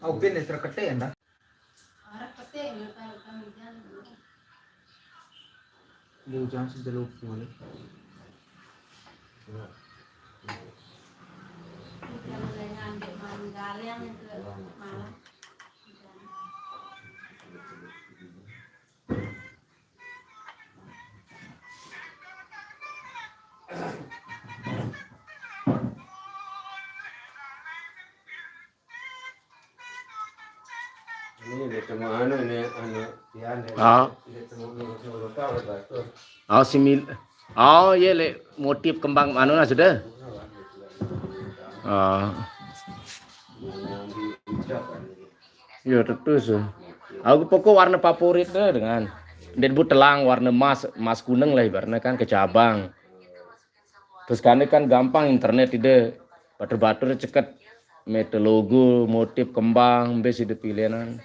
Au pin extra kete anda. Lu jangan sedelok boleh. Oh simil. Oh iya le motif kembang anu lah sudah. Oh. Iya terus. Aku pokok warna favoritnya dengan bu telang warna emas kuning lah ibaratnya kan kecabang. Terus kan gampang internet ide batur-batur ceket mete logo motif kembang bes ide pilihan.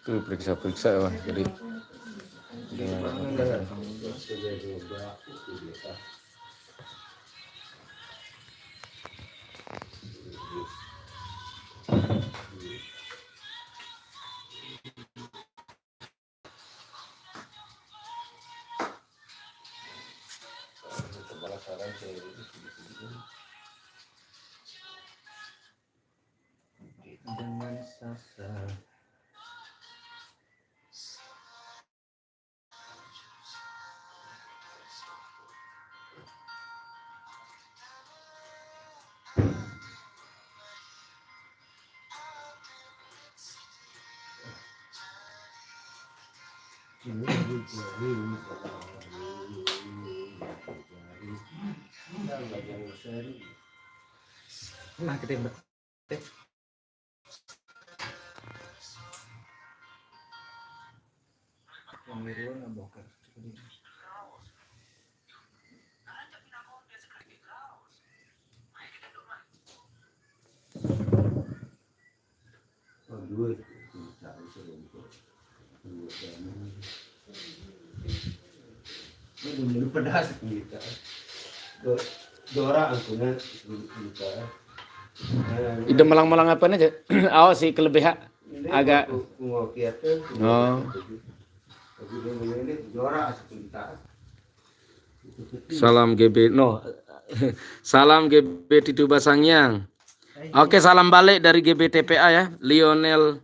Tuh periksa wah jadi dengan sasa. Nah ketembak. Pemiruan abokar. Dulu pedas kita. Dora angkunan kita. Ide melang-melang apa aja? Awas sih kelebihan agak. Oh. Salam GB no. Salam GB Tidu Basangyang. Oke, salam balik dari GB TPA ya. Lionel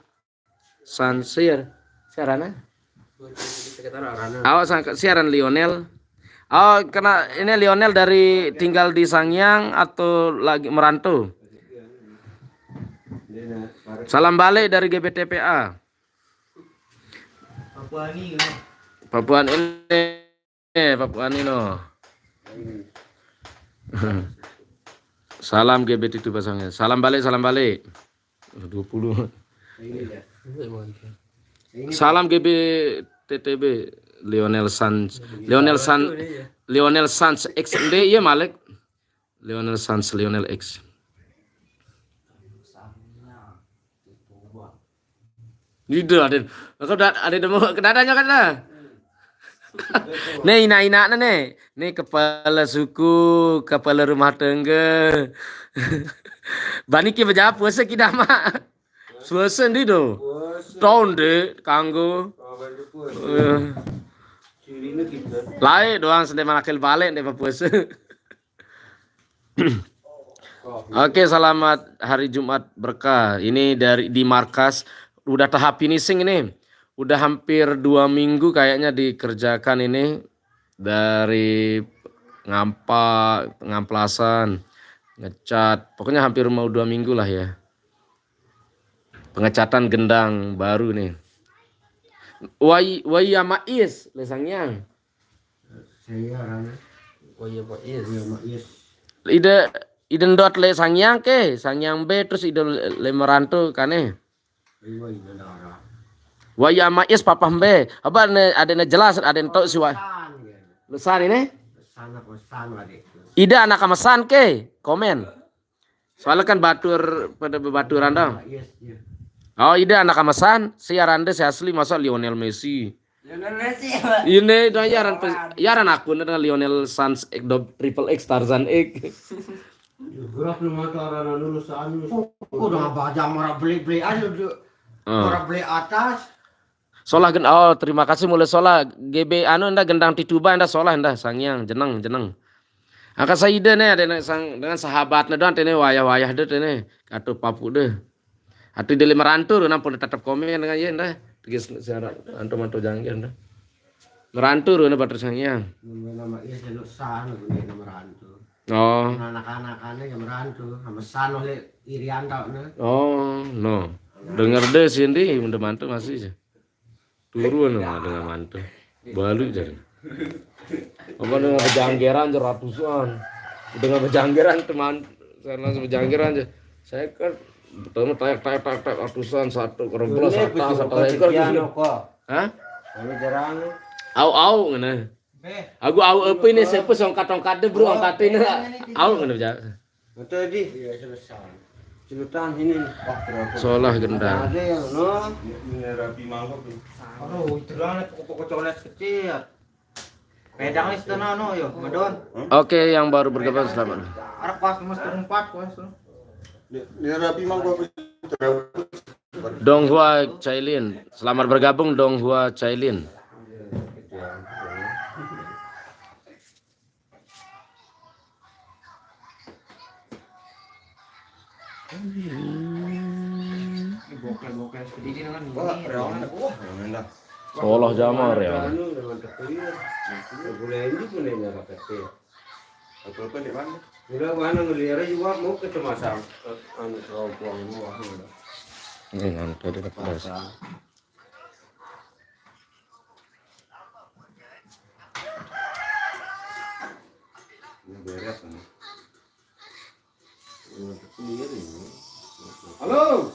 Sansir. Siaran Awas siaran Lionel. Oh, kena ini Lionel dari tinggal di Sangyang atau lagi merantau? Salam balik dari GB TPA. Papua ini no. Salam GB itu pasangnya. Salam balik. 20. Salam GB TTB Lionel Sans X iya Malik. Lionel X. Gitu ada demo kenadanya kan lah. Nih ina nih kepala suku, kepala rumah tangga. Bani ki berjawab puasa kita mak. Puasa ndi do. Tahun deh kanggo. Lai doang sendiri manakil balik deh puasa. Oke, selamat hari Jumat berkah. Ini di markas udah tahap finishing ini. Udah hampir 2 minggu kayaknya dikerjakan ini dari ngamplasan, ngecat. Pokoknya hampir mau 2 minggu lah ya. Pengecatan gendang baru nih. Wai amais lesangnya. Saya orang Oh iya Pak, yes. dia mak yes. Ide ndot le sangyang ke, sangyang be terus ide le merantu kane. Iwa ini darah. Waya ma yes papa mbe. Apa ne ada ne jelas ada ne tau siwa. Lesan ini? Sana pesan adik. Ide anak kamasan ke, komen. Soalnya kan batur pada bebaturan dong. Yes dia. Oh ide anak kamasan, si Arande si asli masa Lionel Messi. Ini dah yaran aku nih Lionel Sans Triple X Tarzan X. Gerak lu mata orang lulusan lu. Udah baca marah beli aja tuh. Orang beli atas. Solah terima kasih mulai solah GB anu nda gendang tituba nda solah nda sangyang jeneng. Aka saya ide nih ada dengan sahabatnya doang tene wayah deh tene katu papu deh. Atu di merantur nampun tetap komen dengan ye nda. Tigis secara anto janggir nda. Merantur na bater sangyang. Nama iya selu sana punya nama rantu. Oh. Anak-anaknya yang merantu sama san oleh irian tau nih. Oh, no. Dengar deh sih ndi udah mantu masih. Turun dengan mantu. Balu jadi. Apa dengan bejanggeran ratusan. Dengan bejanggeran teman saya langsung bejanggeran aja. Saya kan betul tayak ratusan satu keremplos satu ekor gitu. Hah? Kalau jarang. Au ngene. Aku au apa ini siapa songkat deh bro angkat ini. Au ngene ja. Betul di. Iya selesai. Celutan ini. Solah gendang. Ada yang no. Ini rapi mangkok. Aduh, itu doang pokok colet kecil. Pedang is tanah no yo, madon. Oke, yang baru bergabung selamat. Arep pas mas terempat pas. Ini rapi mangkok. Donghua Cailin, selamat bergabung Donghua Cailin. Bokel sedikit kan. Wah, rewan. Wah, enak. Solah jamar ya. Boleh ini pun ini rapat. Apa di mana? Udah mana ngelihat juga mau ke masang. Anu buang mau. Ini nanti ada pedas. Ini beres kan. Halo.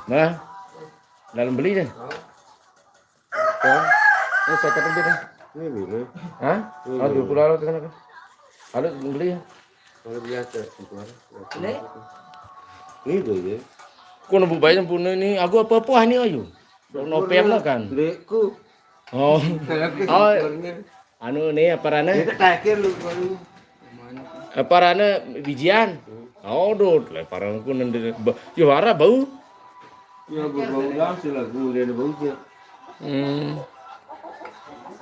Nah, dalam beli deh. Oh, ini saya kata dia. Ini bila? Hah? Oh, 20 lalu kan? Ada beli ya? Kalau biasa ini tuh ya. Kau nak bayar punya ini, aku apa ini ayo. Nopem lah kan. Leku. Oh, anu nih apa rana? Kita takir lu. Apa rana bijian? Oh, dot, leparan aku nanti. Yo hara bau. Ya bau langsung lah, gue lihat bau je.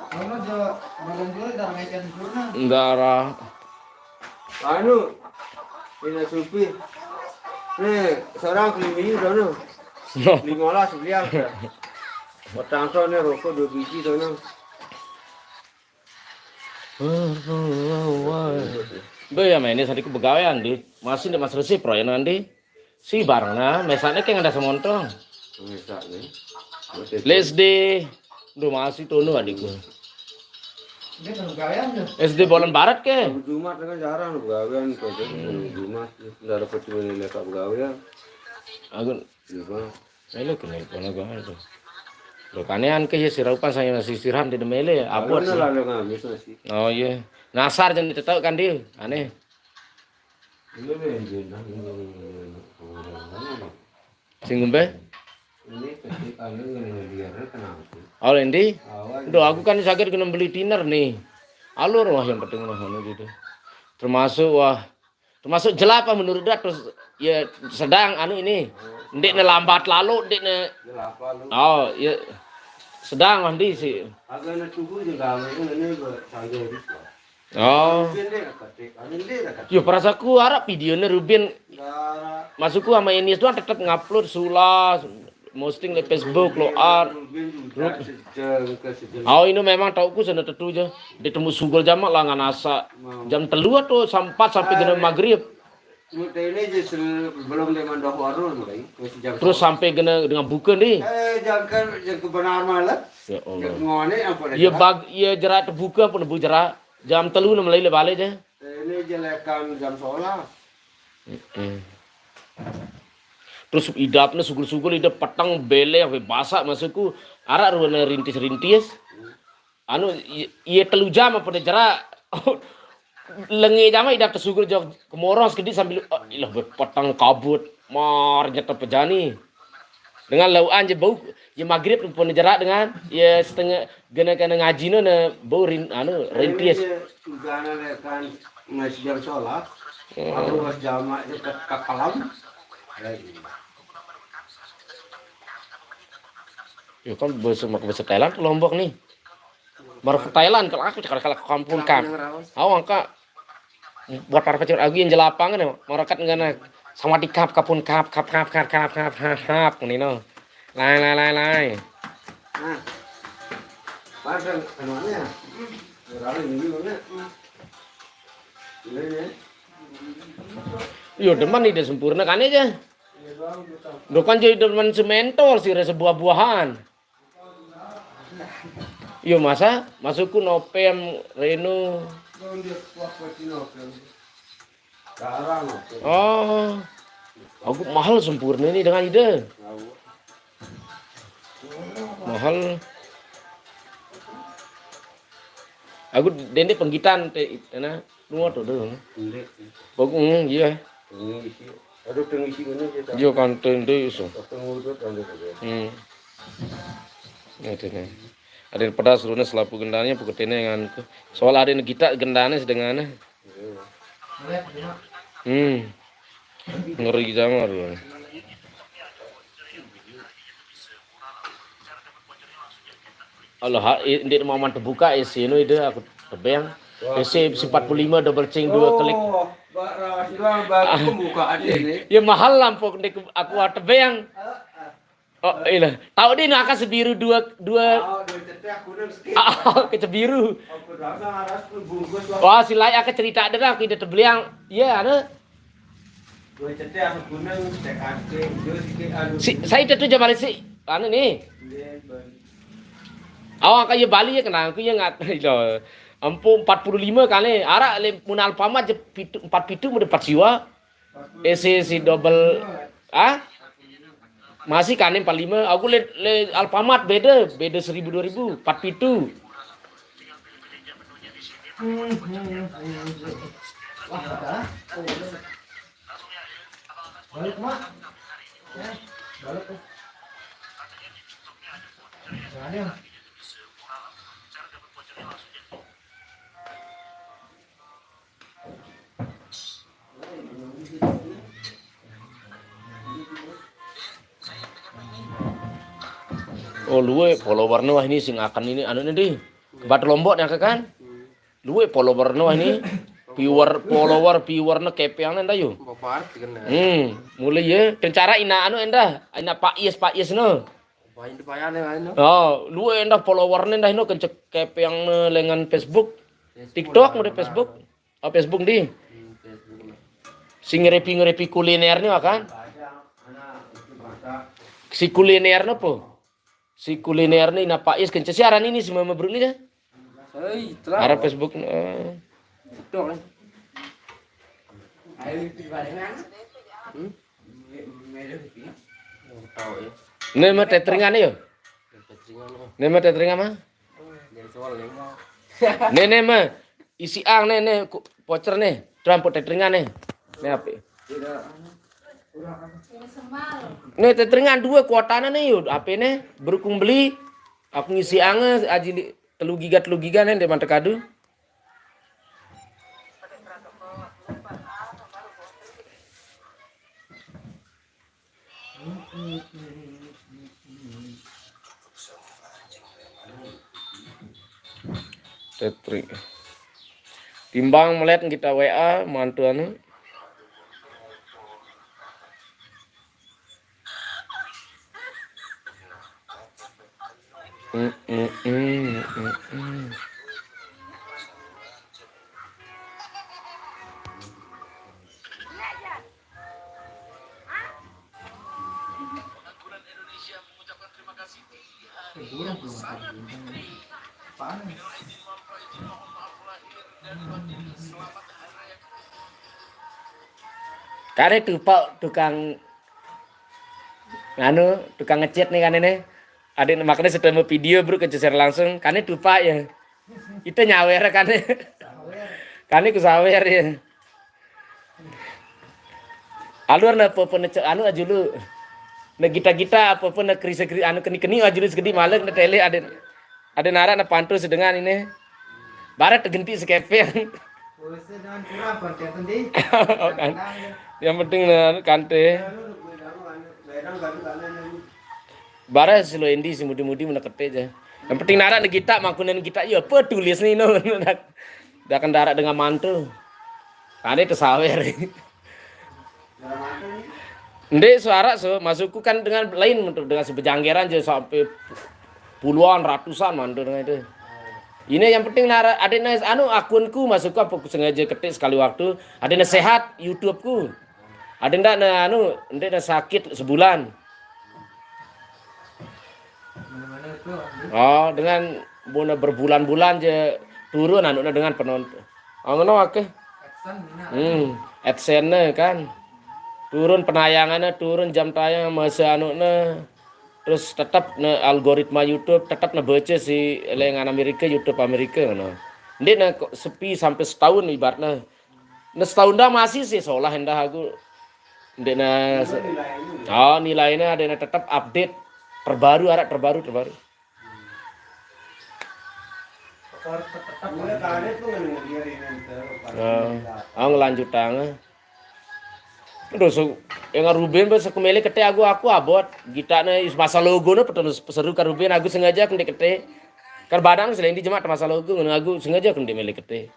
Kalau jo malam dulu dah ngaikan purna. Darah. Anu, ini supi. Nih, seorang kelima dono. 15 beliau. Batang soalnya rokok 2 biji dono. Be ya ini sadiku begawean di masih di mas resi proyek nanti si barangnya mesane kayak ada semontong Misalnya. SD do masih tunu adikku Dia kan gawean tuh. SD Bolan Barat ke Jumat kan jarang begawean kok. Jumat enggak dapat cuma leka begawean. aku Iya. mele kenal kono gua itu lo kanean ke ya siraupan saya masih siram di mele abot Abot lah ngamis masih. oh iya ngasar jangan tahu kan dia aneh Ini benjin. sing ngombe Ini ketik anu ngelihat kenapa? oh endi Awal. do aku kan sakit kena beli dinner nih alur wah yang penting mah anu gitu termasuk jelapa menurut dia terus ya sedang anu ini ndek lambat lalu ndek Apa lu? oh ya sedang mandi sih Agak nak tunggu je gawe ini saya di. oh Ini ketik anu dia kat. yo perasaku harap videonya Ruben Darah. masukku sama ini doang tetap ngupload sulah posting le Facebook lo art. Oh ini memang tauku sana tetu je. Ditemu sugol jamak lah ngan asa. Jam 3 tuh sampai kena maghrib. Ini belum dia mandah warung mulai. Terus sampai kena dengan buka nih. Jangan kebenar malah. Ya Allah. Ngone apa dah. Iya jerak terbuka pun bu jerak. Jam 3 na mulai le balik je. Ini jelekan jam 11. Terus idapnya sugul-sugul idap petang bele sampai basah masukku arak ruana rintis-rintis. Anu iya 3 jam apa dah jerak. Lengi jama idap tersugul jauh kemorong sekedip sambil ilah petang kabut mar nyata pejani. Dengan lauan je bau ya maghrib pun jerak dengan ya setengah kena ngaji na bau rintis. Gana lekan masih jam sholat. Aku pas jamak dekat kapalam. Ya kan bahasa Thailand ke Lombok nih. Baru ke Thailand kalau aku cakap ke kampung kan. Awang kak buat para pecur aku yang jelapangan ya. Marakat ngana sama di kap ini no. Lai. Nah, pasang anunya. Beralih ini mana? Ini. Yo deman ide sempurna kan aja. Bukan jadi deman sementol sih sebuah-buahan. Yo masa masukku nopem Reno. Oh. Aku mahal sempurna ini dengan ide. Mahal. Aku dende penggitan na nuo to do. Bagus iya. Aduh tengisi ini kita. Yo kan tende iso. Itu nih. Ada pedas runa selapu gendanya puketene dengan soal ada kita gendane sedengane. Ngeri jamar. Allah ini mau terbuka isi ini ide aku tebeng. Isi 45 double ching 2 klik. Oh, bagus pembukaan ini. Ya mahal lampu aku tebeng. Oh iya, tahu deh nak sebiru dua kecebiru. Wah silai aku cerita ada aku ide tebeliang. Iya ada. Saya itu coba balik sih. Anu nih. Awak kayak Bali ya kenal aku ya ngat lo. Ampu 45 kali. Arak le munal pamat je 4 pitu mau dapat siwa. Si double masih kan 45. Aku le Alfamart beda 1000 2000 4 pitu. Balik mak. Balik. Jangan. Oh luwe follower wah ini sing akan ini anu nih Batu Lombok yang kan luwe follower wah ini viewer na kepeang nenda yo mulai ya dan cara ina anu enda ina Pak Yes no oh luwe enda follower nenda ino kencek kepeang lengan Facebook TikTok mau Facebook Facebook di sing ngerepi kulinernya kan si kulinernya po si kuliner nih na Pak Is kencet siaran ini semua bro ini dah. Arah Facebook. TikTok. Nama tetringan yo. Nama tetringan mah. Nene mah isi ang nene voucher nih. Terampot tetringan nih. Nih apa? Nih tetringan 2 kuotana nih yuk apa nih berukung beli aku ngisi ange aji telu giga nih di mantep kadu tetrik timbang melihat kita WA mantu anu Mm, mm, mm, mm, mm. Sebulan belum ada bintang. Apaan nih? Karena tuh pak tukang nganu tukang ngechat nih kan ini. Ada makanya setelah mau video bro ke share langsung. Karena tuh pak ya. Itu nyawer kan. Sawer. Karena ku sawer ya. Alur na apa anu aja lu. Na kita apa na kris anu keni aja lu segede malek na tele ada nara na pantu sedengan ini. Barat tergenti sekepeng. Polisi dengan kurang konten tadi. Kan. Yang penting na kante. Barat selo endi si mudi-mudi mana kete aja. Yang penting nara na kita mangkunan kita ya apa tulis nih no. Dah kan darat dengan mantu. Kane itu sawer. Ndek suara masukku kan dengan lain dengan sebejanggeran aja sampai puluhan ratusan mantu dengan itu. Ini yang penting nara ada anu akunku masukku apa sengaja ketik sekali waktu. Ada sehat YouTubeku. Ada ndak anu ndak sakit sebulan. Mana-mana itu. Oh, dengan bona berbulan-bulan aja turun anu dengan penonton. Oh ngono akeh. Adsense mina. AdSense kan. Turun penayangannya, turun jam tayang masa terus tetap algoritma YouTube tetap baca si lengan Amerika YouTube Amerika ngono. Ndek sepi sampai setahun ibaratnya. Setahun dah masih sih seolah hendak aku ndek nilainya ada tetap update terbaru terbaru. Ngelanjutang. Terus yang Ruben pas aku mele kete aku abot gitane masa logo no seru ka Ruben aku sengaja aku kete kan badang selain di jemaat masa logo ngono aku sengaja aku mele kete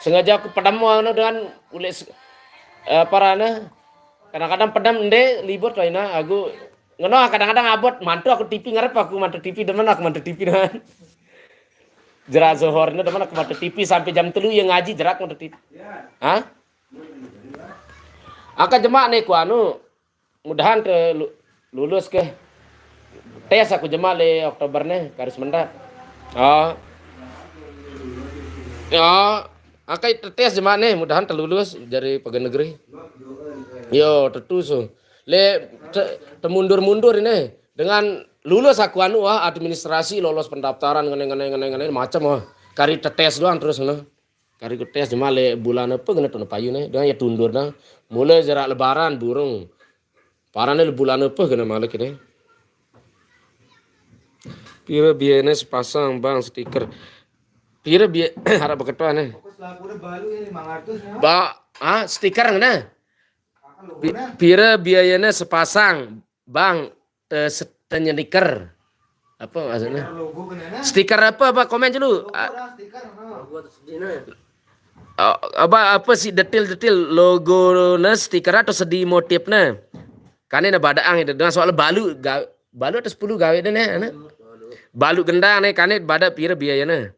sengaja aku pedam dengan ules parana kadang-kadang pedam ende libur lainnya aku ngono kadang-kadang abot mantu aku TV ngarep aku mantu TV demen aku mantu TV kan jerak zohornya demen aku mantu TV sampai jam 3 yang ngaji jerak mantu TV. Hah? Angka jemaah nih ku anu mudahan ke lulus ke tes aku jemaah le Oktober nih karis mendak. Oh. Ya, angka tes jemaah nih mudahan terlulus dari pegawai negeri. Yo, tentu so. Le mundur ini dengan lulus aku anu administrasi lolos pendaftaran ngene macam kari tes doang terus ngono. Kari ku tes jemaah le bulan apa kena tuna payu nih dengan ya tundur nah. Mulai jarak lebaran burung. Parane bulan apa kena malek ini. Pira biayanya sepasang bang stiker. Pira biaya harap berketua nih. Fokus laku udah balu ini 500 ya. Stiker ngene. Pira biayanya sepasang bang tenyeniker. Apa maksudnya? Logo kenana. Stiker apa komen dulu. Stiker. Apa sih detail logo na stiker atau sedih motifnya kan ini badaang itu dengan soal balu atau 10 gawe deh nih balu gendang nih kan bada pira biayanya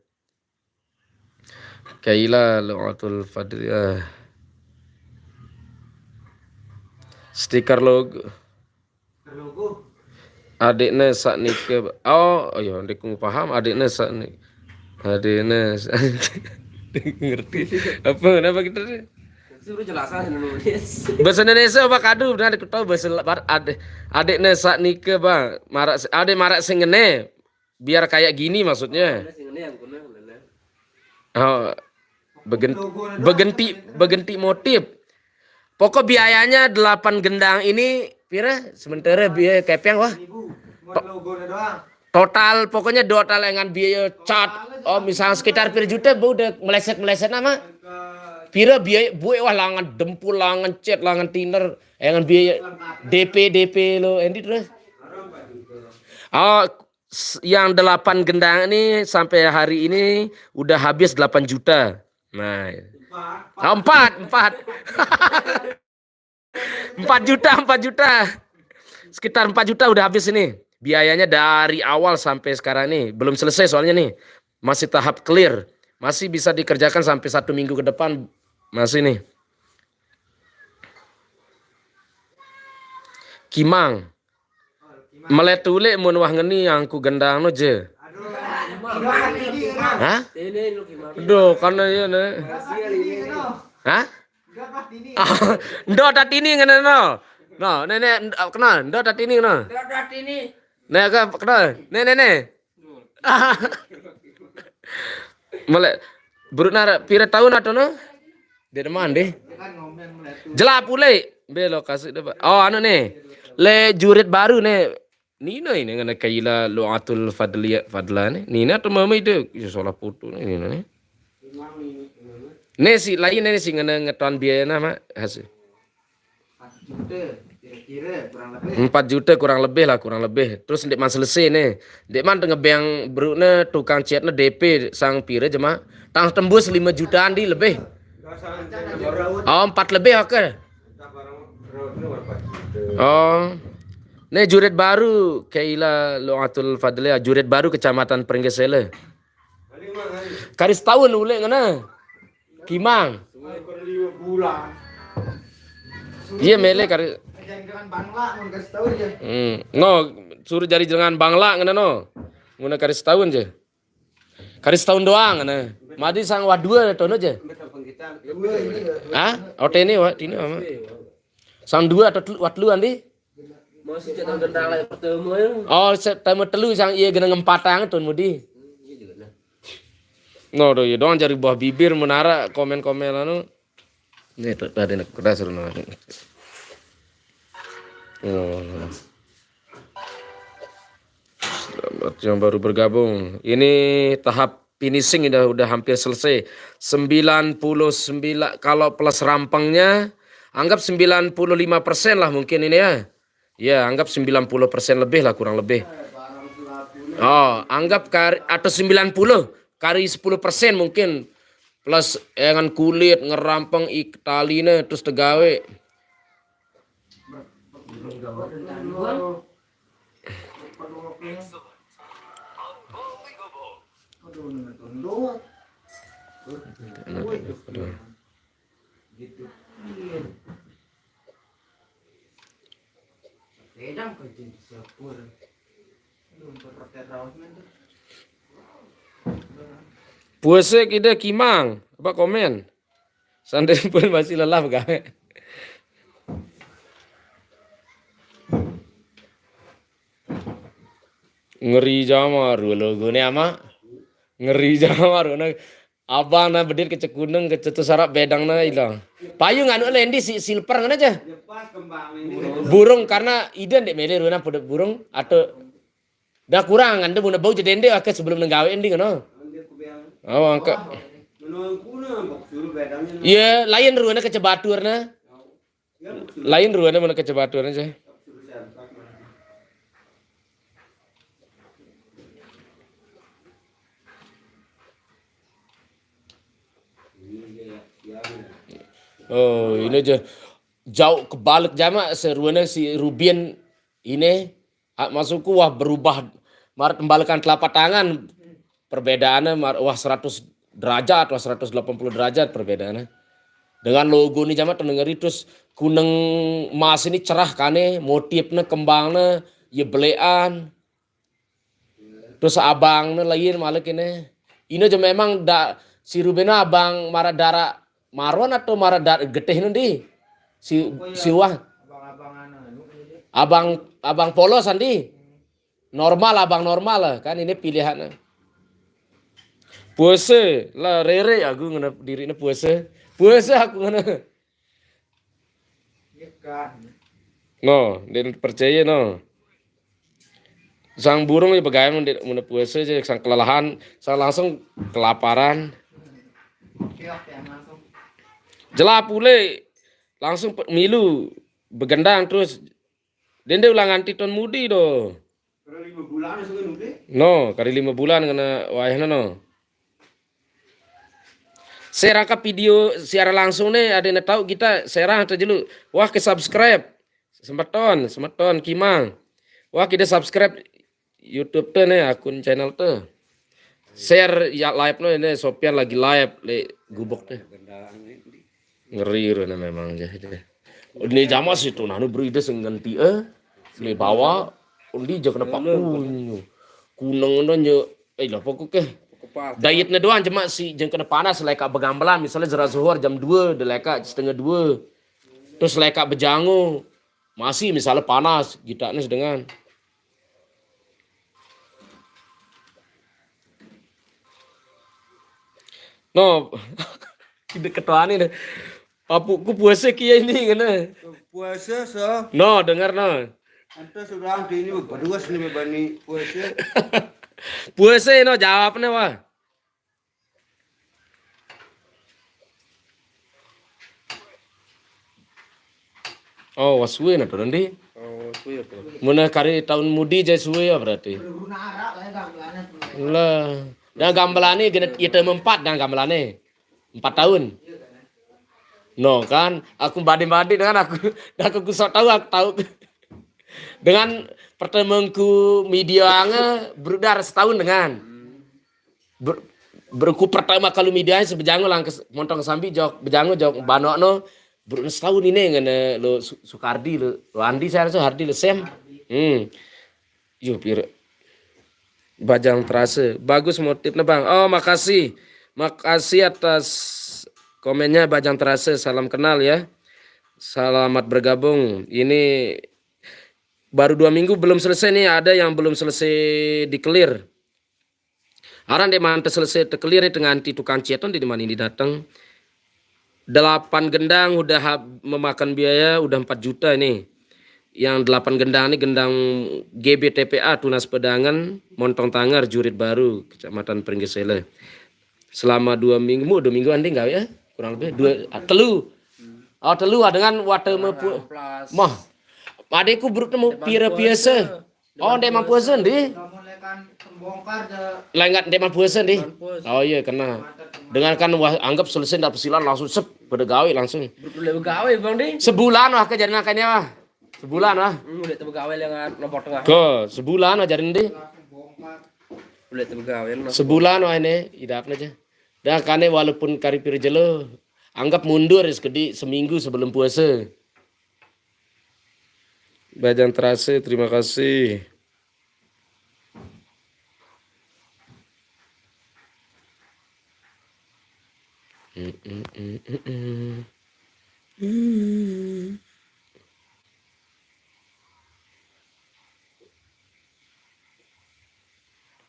kaila lu'atul fadliyah stiker logo adiknya saat nikah iya adikku paham adiknya saat nikah adiknya ngerti apa kita nih suruh jelasan Indonesia bahasa Indonesia apa kadu benar aku tahu bahasa adiknya saat nikah bang marak sing ngene biar kayak gini maksudnya begenti motif pokok biayanya 8 gendang ini pira sementara biaya kepeng wah total pokoknya total dengan biaya cat misalnya sekitar pira juta bu udah meleset nama pira biaya bu wah langan dempul langan cat langan tiner dengan biaya DP lo endi terus yang 8 gendang ini sampai hari ini udah habis 8 juta nah 4 4 juta sekitar 4 juta udah habis ini biayanya dari awal sampai sekarang nih belum selesai soalnya nih. Masih tahap clear. Masih bisa dikerjakan sampai 1 minggu ke depan. Masih nih. Kimang. Meletule mun wah ngeni yang ku gendang no je. Hah? Ini lu gimana? Aduh, karena ya ne. Hah? Ndo tat ini ngene no. No, nenek kena, ndo tat ini no. Dapat ini. Nek kena. Nenek. Mele buruk nara pira tahun atau no? Dia deman deh. Jelap pule. Belok kasih dapat. Oh, anu nih. Le jurit baru nih. Nina ini ngana kaila lu'atul fadla nih. Nina atau mama itu ya salah foto nih Nina nih. Nih si lain nih si ngana ngeton biaya nama hasil. 4 juta kurang lebih lah kurang lebih. Terus ndek man selesai nih. Ndek man ngebeng berukna tukang chatnya DP sang pira jema. Tang tembus 5 jutaan di lebih. Oh 4 lebih oke. Oh. Nih jurit baru Kaila Lu'atul Fadlia, jurit baru Kecamatan Pringgesele. Karis tahun ule ngana. Kimang. Iya mele karis. Jangan bangla mun kasih tahu aja. No, suruh jadi jangan bangla ngana no. Nguna karis tahun je. Karis tahun doang ngana. Madi sang wadua tono je. Ah, ote ini wa ini ama. Sang dua atau watlu andi? Masih cetak gendang lagi pertemu ya. Oh, temu telu sang iya gena ngempatang tuh mudi. No, do ya doang cari buah bibir menara komen-komen anu. Nih tuh tadi nak kedas runa. Oh. Selamat yang baru bergabung. Ini tahap finishing udah hampir selesai. 99 kalau plus rampangnya anggap 95% lah mungkin ini ya. Ya, anggap 90% lebih lah kurang lebih. Oh, anggap atau 90 kari 10% mungkin plus dengan kulit ngerampang taline terus tegawe. Puasa kita kimang, apa komen? Santai pun masih lelah kan? Ngeri jamar logo ni ama. Ngeri jamar na abang na bedir ke cekuneng ke cetu sarap bedang na ilang. Payung anu lendi si silper ngana aja. Burung karena ide ndek mele runa pada burung atau dah kurang anda buna bau jedende akeh sebelum nenggawe ending no. Oh angka. Iya, lain runa kecebaturna. Lain runa mana kecebaturna aja. Oh, ini aja jauh kebalik jama seruana si Rubian ini masukku wah berubah mar tembalikan telapak tangan perbedaannya wah 100 derajat wah 180 derajat perbedaannya dengan logo ini jama terdengeri terus kuneng emas ini cerah kane motifnya kembangnya ya belean terus abangnya lain malik ini aja memang si Rubian abang marah darah Marwan atau marah getih nanti si wah abang polos andi normal abang normal lah kan ini pilihannya puasa lah rere aku ngena dirinya puasa aku ngena no dan percaya no sang burung ya bagaimana mana puasa aja sang kelelahan sang langsung kelaparan jelap pule langsung milu begendang terus dende ulang anti ton mudi do. No, kali 5 bulan kena wayahna no. Saya rangkap video secara langsung nih ada yang tahu kita serang aja dulu. Wah ke subscribe. Semeton Kimang. Wah kita subscribe YouTube tuh nih akun channel tuh. Share ya live no ini Sopian lagi live le gubok tuh. Ngeri rena memang jadi. Ini jamas itu nanu beride sengganti le bawa undi jak kenapa kuneng no nyo lah pokoknya dietnya doang cuma si jeng kena panas leka begambelan misalnya zera zuhur jam 2 deleka setengah 2 terus leka bejangu masih misalnya panas kita nih dengan no tidak ketuaan ini papuku puasa kia ini kena Puasa so. no dengar no Anta sudah di ini berdua sini bani puasa. puasa no jawabnya wah oh wasuwe na berarti Oh, suya po. mana kari tahun mudi jadi suwe ya berarti Berguna arak lah ya gambarannya. lah dan gamelane gena kita 4 dan gamelane 4 tahun no kan aku badi-badi dengan aku kusok tahu aku tahu dengan pertemuanku media ange berudar setahun dengan berku pertama kali medianya sebejango lang montong sambi jok bejango jok banokno berudar setahun ini ngene lo Sukardi lo Andi saya rasa Hardi lo Sem yo pir Bajang terase bagus motifnya bang oh makasih atas komennya Bajang terase salam kenal ya selamat bergabung ini baru 2 minggu belum selesai nih ada yang belum selesai di-clear. Aran dek mante selesai te-clear dengan ti tukang ceton di mana ini datang. 8 gendang udah memakan biaya udah 4 juta ini. Yang 8 gendang ini gendang GBTPA Tunas Pedangan Montong Tangar Jurit Baru Kecamatan Pringgesele. Selama 2 minggu 2 minggu andi enggak ya? Kurang lebih telu. Oh telu dengan wate mah adekku bertemu pira biasa. Oh, ndek mampu puasa ndi. Mulai kan pembongkar je. Lengat ndek mampu puasa ndi. Oh iya kena. Dengan kan wah, anggap selesai ndak pesilan langsung sep pada gawe langsung. Boleh begawe bang di. Sebulan wah kejadian kayaknya wah. Sebulan wah. Boleh begawe yang nomor tengah. Ke sebulan ajarin ndi. Boleh begawe. Sebulan wah ini idapna aja. Dan kane walaupun kari pir jelo anggap mundur sekedi seminggu sebelum puasa. Bajang terase, terima kasih.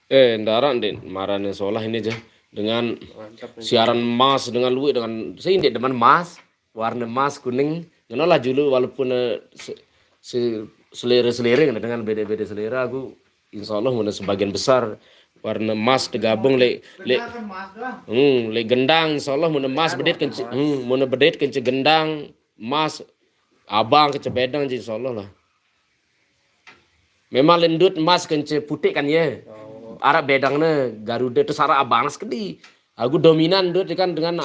Ndaran deh marane solah ini aja dengan siaran emas dengan luwe dengan saya ini demen emas warna emas kuning ngono lah dulu walaupun selera dengan beda-beda selera aku insya Allah mana sebagian besar warna emas tergabung le gendang insya Allah mana emas bedet kence mana bedet kence gendang emas abang kence bedang insya Allah lah memang lendut emas kence putih kan ya arah bedangnya Garuda itu sarah abang sekedi aku dominan dut kan dengan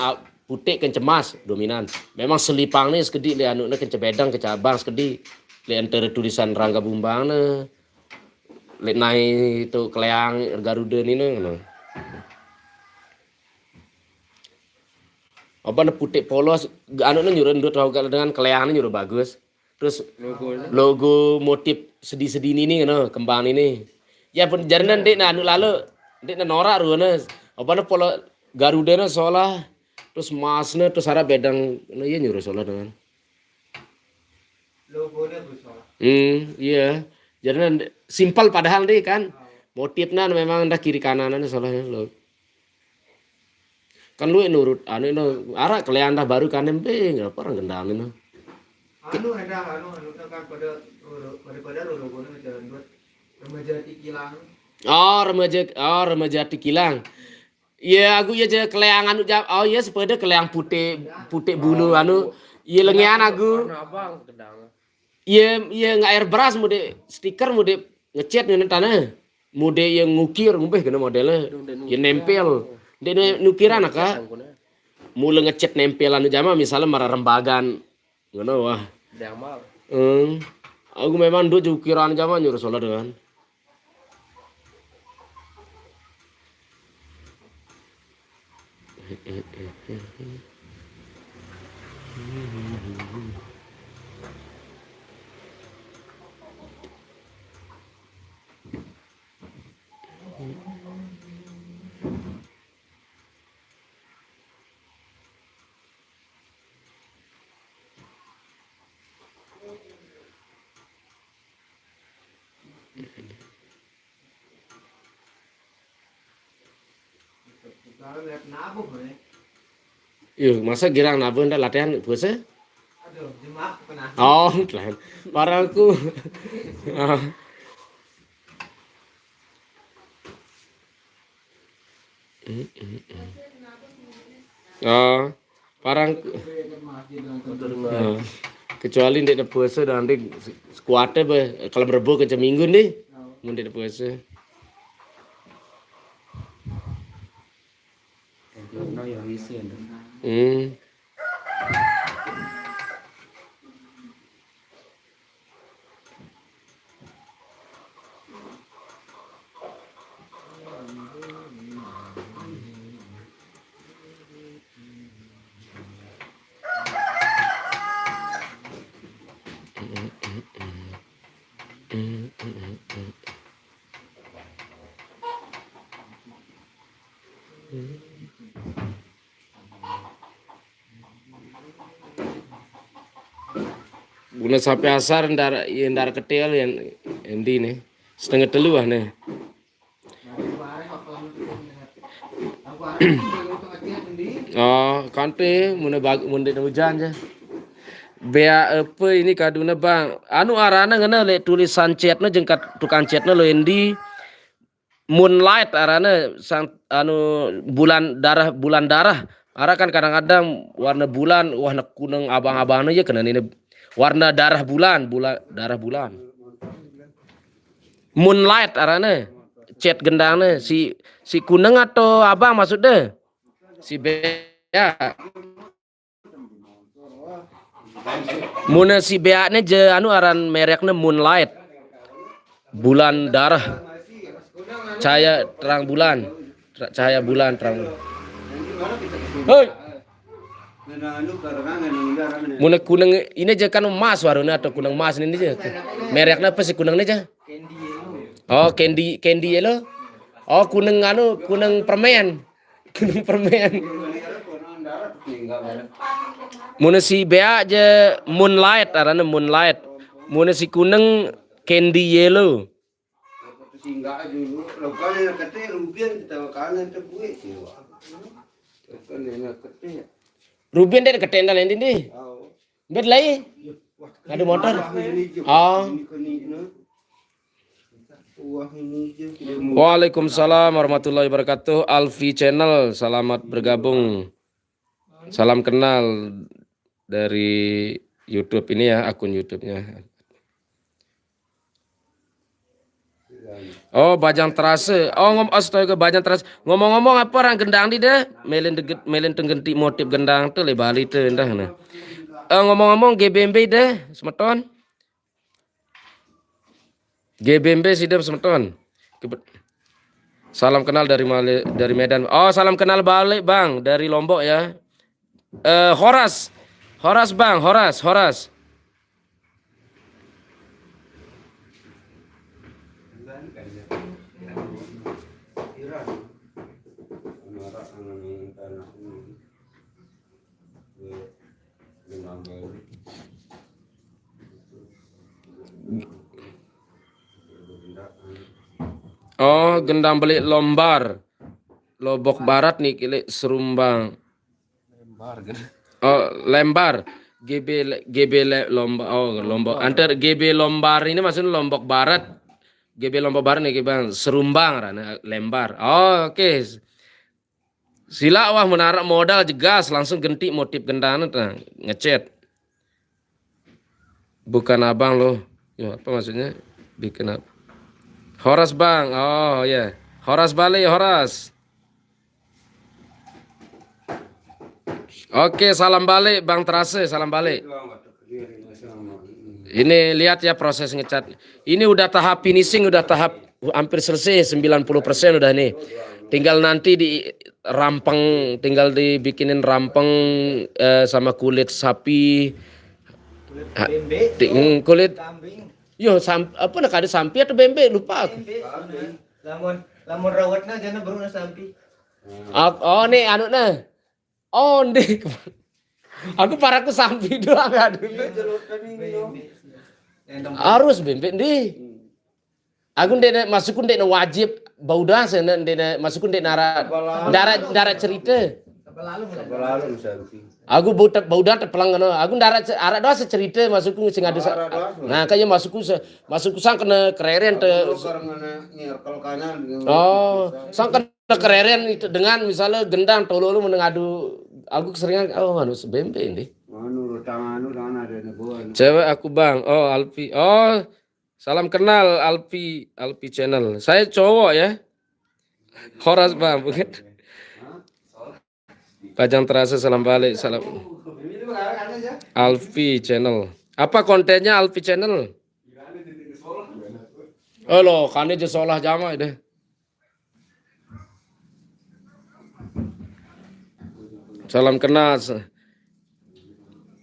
putih kence emas dominan memang selipangnya sekedi le anuknya kence bedang kence abang sekedi le antara tulisan Rangga Bumbang le naik itu keleang Garuda ini no. Apa putih polos anu nyuruh ndut dengan keleangnya nyuruh bagus. Terus logo motif sedih-sedih ini no, kembang ini. Ya pun jarinan dek anu lalu dek norak ruana. Apa polo Garuda solah terus masnya terus ada bedang iya nyuruh solah dengan Logonya bersolah. Iya. Jadi simpel padahal deh kan. Motifnya memang dah kiri kanan solahnya lo. Kan lu nurut anu arah kalian dah baru kan emping apa orang gendang itu. Anu kan pada logonya jalan buat remaja Tikilang. Remaja Tikilang. Iya aku ya je keleang anu oh iya sepeda keleang putih bulu anu. Iya lengian aku. Abang gendang. Iya nggak air beras mode stiker mode ngecat nih tanah mode yang ngukir ngumpeh kena modelnya ya nempel dia nukiran kak mulai ngecat nempelan jama misalnya marah rembagan ngono wah Aku memang duk ukiran zaman nyuruh solar dengan. Kalau lihat nabung nih. Iya, masa girang nabun dah latihan puasa? Aduh, jemaah kena. Oh, lain. Parangku. Ah. Oh, parang ah. Kecuali di puasa dan di kuatnya be kalau berbu ke minggu nih, mun di puasa. No, yang isi. Hmm. Guna sampai asar ndar ketel yang di nih setengah telu nih. Oh, kante mun hujan aja. Bea apa ini kaduna bang. Anu arana ngana le tulisan chatna jeung tukang chatna lo endi. Moonlight arana sang anu bulan darah. Ara kan kadang-kadang warna bulan warna kuning abang-abangna aja kena ini warna darah bulan. Moonlight arana chat gendangna si kuning atau abang maksudnya? Si Bea. Muna si Bea nya je anu aran mereknya Moonlight. Bulan darah. Cahaya terang bulan. Cahaya bulan terang. Hei. Muna kuning ini je kan emas warna atau kuning emas ini je. Mereknya apa sih kuningnya je? Oh, candy yellow. Oh, kuning permen. Kuning permen. Muna si Bea je Moonlight arana Moonlight. Muna si kuning candy yellow. Singgah dulu, lokal yang kete rupiah kita makanan terbuat sih. Lokal yang kete. Rubian deh ketendal ini nih. Bet lagi. Ada motor. Oh. Waalaikumsalam warahmatullahi wabarakatuh. Alfi Channel, selamat bergabung. Salam kenal dari YouTube ini ya, akun YouTube-nya. Oh, Bajang Terase. Oh, astaga Bajang Terase. Ngomong-ngomong apa orang gendang di deh? Melin tenggenti motif gendang tuh le Bali tuh endah nah. Ngomong-ngomong GBMB deh, semeton. GBMB sidem semeton. Salam kenal dari Medan. Oh, salam kenal balik Bang dari Lombok ya. Horas Bang, Horas. Oh, gendang beli Lombar. Lombok Barat nih kili Serumbang. Oh, Lembar. GB Lombok. Oh, Lombok. Antar GB Lombar ini maksudnya Lombok Barat. GB Lombok Barat nih Bang, Serumbang rana Lembar. Oh, oke. Sila wah menarik modal jegas langsung genti motif gendang ngechat. Bukan abang loh. Ya, apa maksudnya? Bikin apa? Horas Bang. Oh ya. Horas balik Horas. Oke, salam balik Bang Terase, salam balik. Ini lihat ya proses ngecat. Ini udah tahap finishing, udah tahap hampir selesai 90% udah nih. Tinggal nanti di rampeng, tinggal dibikinin rampeng sama kulit sapi, Kulit Ah, bembe, kulit kambing, apa nak ada sampi atau bembe lupa aku. bembe, lamun rawatna jangan baru na sampi. Oh nih anu nah. Oh nih. Aku paraku sampi doang aduh. Bembe. Harus bembe nih. Aku ndek masukun ndek wajib bau dah sana ndek masukun ndek nara cerita. Lalu sampai. Aku bau dah terpelang ngono. Aku nara doa secerita masukku sing ada. Nah kayak masukku sang kena kereren te. Kalau kanan. Oh, sang kena kereren itu dengan misalnya gendang tololu menengadu. Aku keseringan anu sebembe ini. Anu tangan ada nebuan. Cewek aku bang. Oh Alfi. Oh salam kenal Alfi channel. Saya cowok ya. Horas bang bukan. Pajang terasa salam balik salam. Alfi channel. Apa kontennya Alfi channel? Oh lo kan aja seolah jama deh. Salam kenal.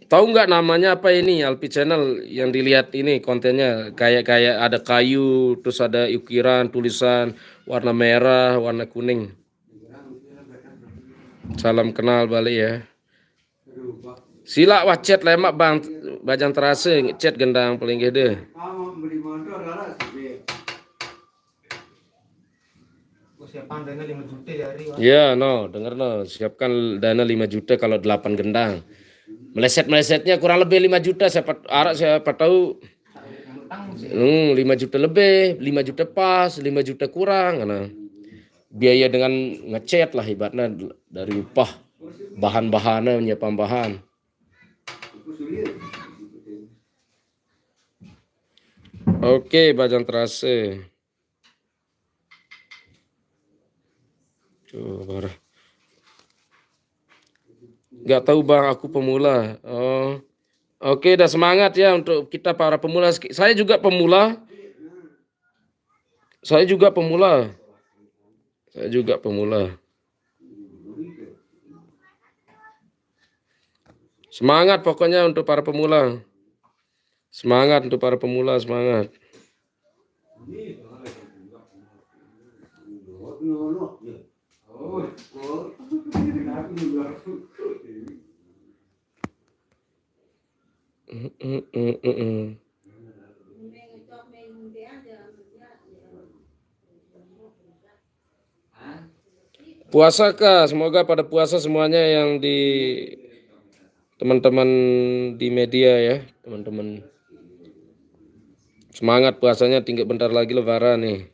Tahu nggak namanya apa ini Alfi channel yang dilihat ini kontennya kayak ada kayu terus ada ukiran tulisan warna merah warna kuning. Salam kenal balik ya. Sila wah chat lemak bang bajang terasa chat gendang paling gede. Siapkan dana 5 juta dari. Ya no denger no siapkan dana 5 juta kalau 8 gendang. Melesetnya kurang lebih 5 juta siapa tahu 5 juta lebih 5 juta pas 5 juta kurang karena biaya dengan ngechat lah ibaratnya dari upah bahan-bahannya menyiapkan bahan. Oke bajang terasa. Coba. Nggak tahu bang aku pemula. Oh. Oke dah semangat ya untuk kita para pemula. Saya juga pemula. Semangat pokoknya untuk para pemula. Semangat. Puasa kah? Semoga pada puasa semuanya yang di teman-teman di media ya, teman-teman. Semangat puasanya tinggal bentar lagi lebaran nih.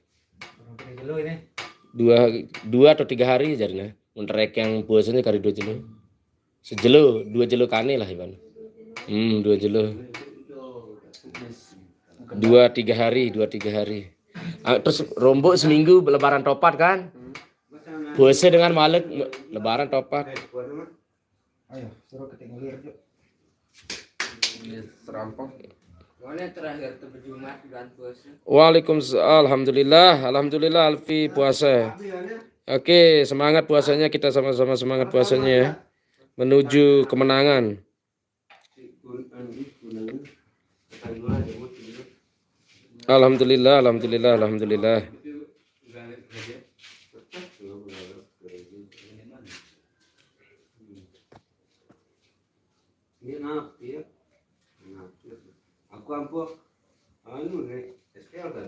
2 atau 3 hari jadinya. Menterek yang puasanya kali 2 jelo. Sejelo, 2 jelo kane lah Iban. 2 jelo. 2-3 hari. Terus rombok seminggu lebaran topat kan? Puasa dengan malek lebaran topat. Ayo, suruh ketik ngelir yuk. Terampok. Mana terakhir tuh berjumat bulan puasa? Waalaikumsalam. Alhamdulillah Alfi puasa. Oke, semangat puasanya kita sama-sama semangat puasanya ya. Menuju kemenangan. Alhamdulillah. Aku ampuh anu nih, SPL kan.